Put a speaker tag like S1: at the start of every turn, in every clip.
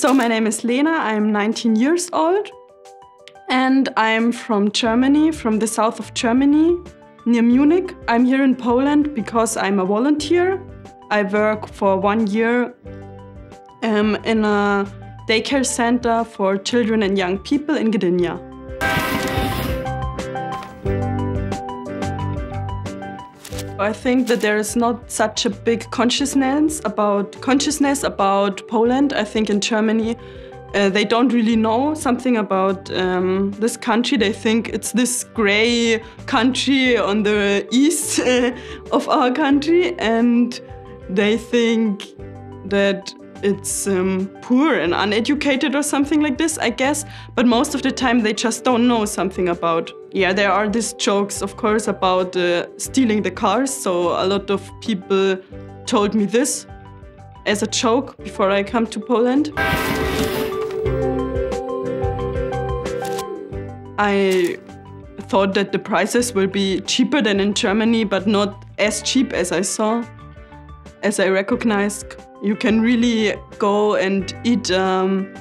S1: So my name is Lena, I'm 19 years old and I'm from Germany, from the south of Germany, near Munich. I'm here in Poland because I'm a volunteer. I work for 1 year in a daycare center for children and young people in Gdynia. I think that there is not such a big consciousness about Poland. I think in Germany they don't really know something about this country. They think it's this gray country on the east of our country, and they think that it's poor and uneducated or something like this, I guess. But most of the time they just don't know something about. Yeah, there are these jokes, of course, about stealing the cars. So a lot of people told me this as a joke before I come to Poland. I thought that the prices will be cheaper than in Germany, but not as cheap as I saw, as I recognized. You can really go and eat in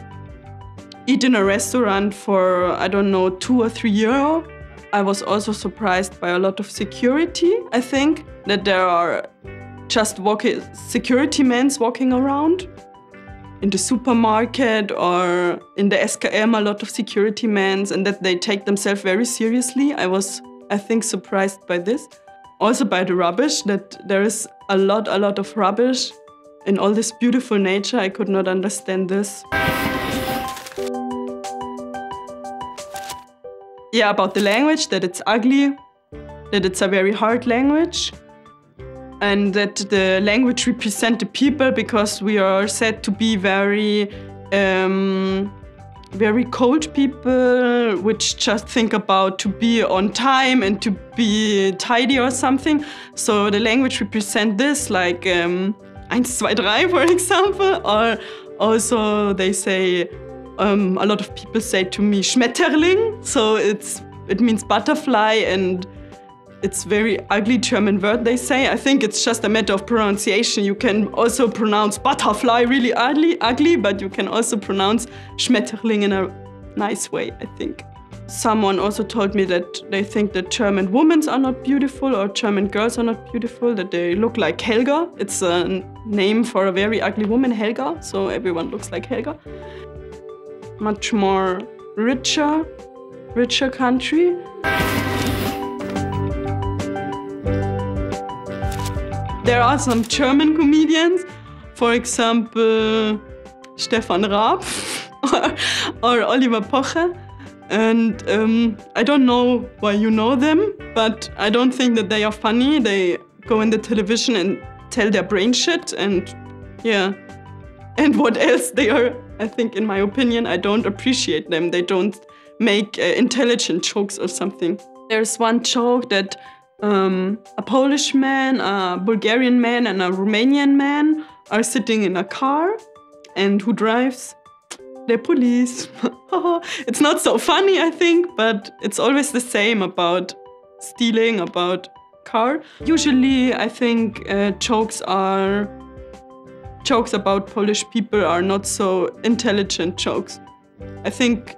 S1: a restaurant for, I don't know, 2 or 3 euro. I was also surprised by a lot of security. I think that there are just security men walking around. In the supermarket or in the SKM, a lot of security men, and that they take themselves very seriously. I was, I think, surprised by this. Also by the rubbish, that there is a lot of rubbish. In all this beautiful nature, I could not understand this. Yeah, about the language, that it's ugly, that it's a very hard language, and that the language represents the people because we are said to be very cold people, which just think about to be on time and to be tidy or something. So the language represents this, like 1, 2, 3, for example, or also they say, a lot of people say to me Schmetterling, so it means butterfly, and it's very ugly German word they say. I think it's just a matter of pronunciation. You can also pronounce butterfly really ugly, but you can also pronounce Schmetterling in a nice way, I think. Someone also told me that they think that German women are not beautiful or German girls are not beautiful, that they look like Helga. It's a name for a very ugly woman, Helga, so everyone looks like Helga. Much more richer country. There are some German comedians, for example, Stefan Raab or Oliver Pocher. And I don't know why you know them, but I don't think that they are funny. They go in the television and tell their brain shit, and yeah. And what else they are, I think, in my opinion, I don't appreciate them. They don't make intelligent jokes or something. There's one joke that a Polish man, a Bulgarian man, and a Romanian man are sitting in a car, and who drives? The police. It's not so funny, I think, but it's always the same about stealing, about car. Usually, I think jokes about Polish people are not so intelligent jokes. I think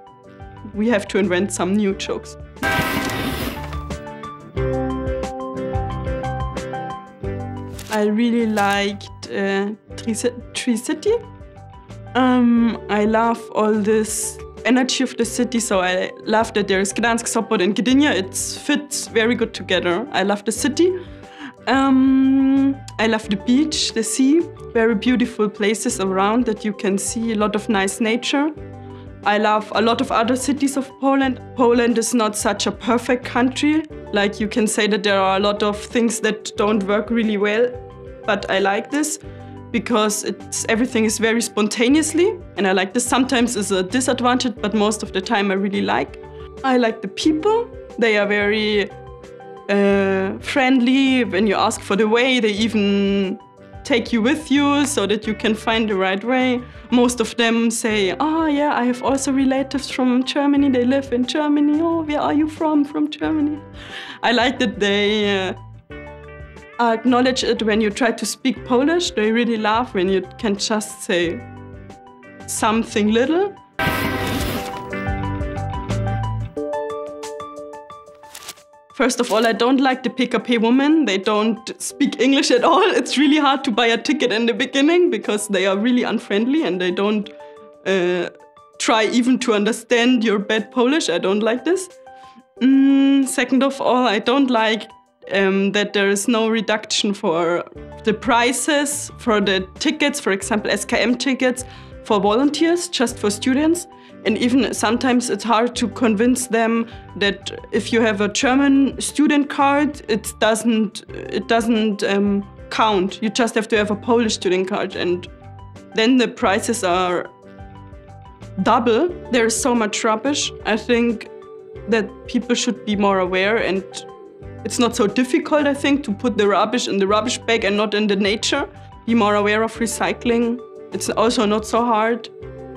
S1: we have to invent some new jokes. I really liked Tree City. I love all this energy of the city, so I love that there is Gdansk, Sopot and Gdynia. It fits very good together. I love the city. I love the beach, the sea, very beautiful places around that you can see a lot of nice nature. I love a lot of other cities of Poland. Poland is not such a perfect country. Like, you can say that there are a lot of things that don't work really well, but I like this because everything is very spontaneously, and I like this. Sometimes it's a disadvantage, but most of the time I really like. I like the people. They are very friendly. When you ask for the way, they even take you with you so that you can find the right way. Most of them say, oh yeah, I have also relatives from Germany, they live in Germany. Oh, where are you from? From Germany. I like that they acknowledge it when you try to speak Polish. They really laugh when you can just say something little. First of all, I don't like the PKP women. They don't speak English at all. It's really hard to buy a ticket in the beginning because they are really unfriendly and they don't try even to understand your bad Polish. I don't like this. Second of all, I don't like that there is no reduction for the prices for the tickets, for example, SKM tickets for volunteers, just for students. And even sometimes it's hard to convince them that if you have a German student card, it doesn't count. You just have to have a Polish student card, and then the prices are double. There's so much rubbish. I think that people should be more aware, and it's not so difficult, I think, to put the rubbish in the rubbish bag and not in the nature. Be more aware of recycling. It's also not so hard.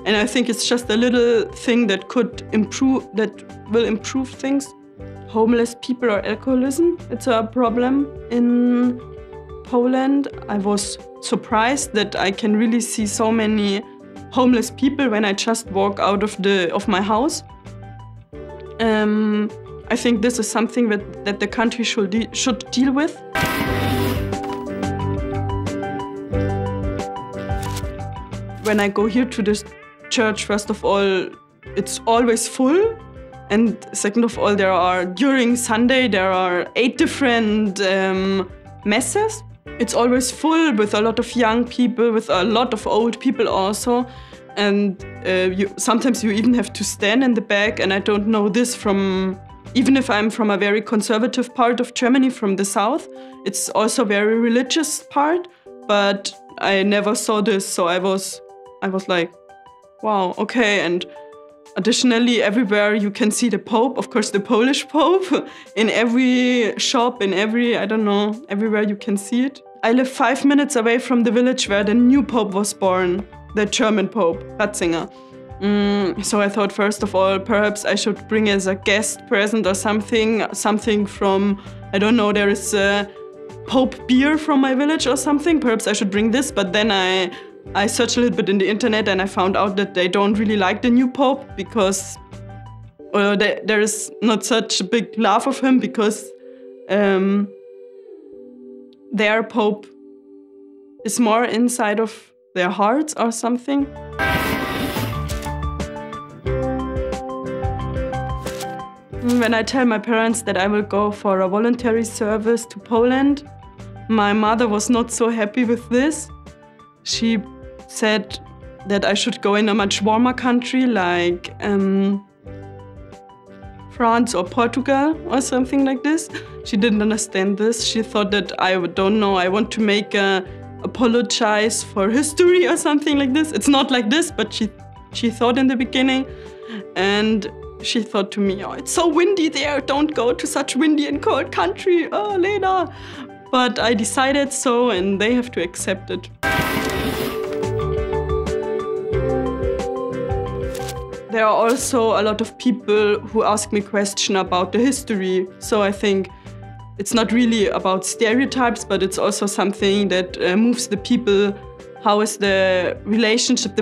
S1: And I think it's just a little thing that will improve things. Homeless people or alcoholism, it's a problem in Poland. I was surprised that I can really see so many homeless people when I just walk out of my house. I think this is something that the country should deal with. When I go here to this church, first of all, it's always full. And second of all, during Sunday, there are 8 different messes. It's always full with a lot of young people, with a lot of old people also. And sometimes you even have to stand in the back. And I don't know this even if I'm from a very conservative part of Germany, from the south. It's also a very religious part, but I never saw this. So I was like, wow, okay. And additionally, everywhere you can see the Pope, of course, the Polish Pope, in every shop, everywhere you can see it. I live 5 minutes away from the village where the new Pope was born, the German Pope, Ratzinger. So I thought, first of all, perhaps I should bring as a guest present or something from, I don't know, there is Pope beer from my village or something. Perhaps I should bring this, but then I searched a little bit in the internet and I found out that they don't really like the new Pope because there is not such a big love of him because their Pope is more inside of their hearts or something. When I tell my parents that I will go for a voluntary service to Poland, my mother was not so happy with this. She said that I should go in a much warmer country like France or Portugal or something like this. She didn't understand this. She thought that I want to apologize for history or something like this. It's not like this, but she thought in the beginning. And she thought to me, oh, it's so windy there. Don't go to such windy and cold country. Oh, Lena. But I decided so, and they have to accept it. There are also a lot of people who ask me questions about the history. So I think it's not really about stereotypes, but it's also something that moves the people. How is the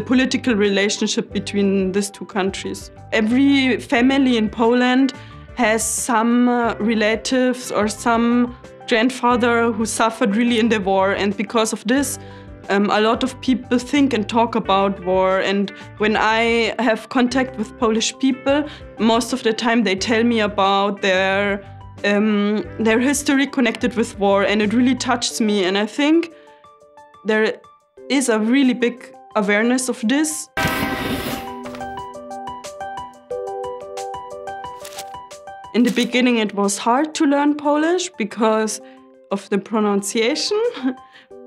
S1: political relationship between these two countries? Every family in Poland has some relatives or some grandfather who suffered really in the war, and because of this, a lot of people think and talk about war. And when I have contact with Polish people, most of the time they tell me about their history connected with war, and it really touches me. And I think there is a really big awareness of this. In the beginning, it was hard to learn Polish because of the pronunciation,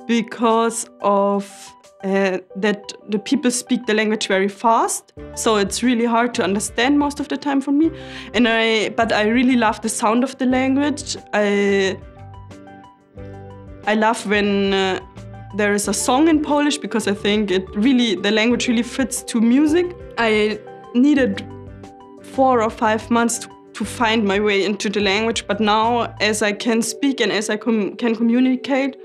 S1: because of that the people speak the language very fast. So it's really hard to understand most of the time for me. But I really love the sound of the language. I love when there is a song in Polish because I think the language really fits to music. I needed 4 or 5 months to find my way into the language, but now as I can speak and as I can communicate,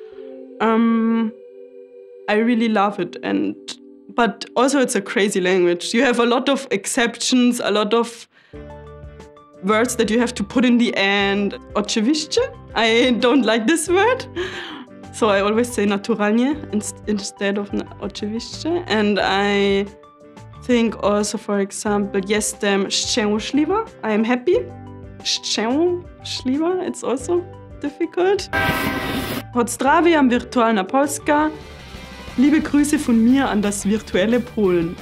S1: I really love it. And but also it's a crazy language. You have a lot of exceptions, a lot of words that you have to put in the end. Oczywiście. I don't like this word. So I always say naturalnie instead of oczywiście. And I think also, for example, jestem szczęśliwa. I am happy. Szczęśliwa, it's also difficult. Pozdrawiam, Wirtualna Polska. Liebe Grüße von mir an das virtuelle Polen.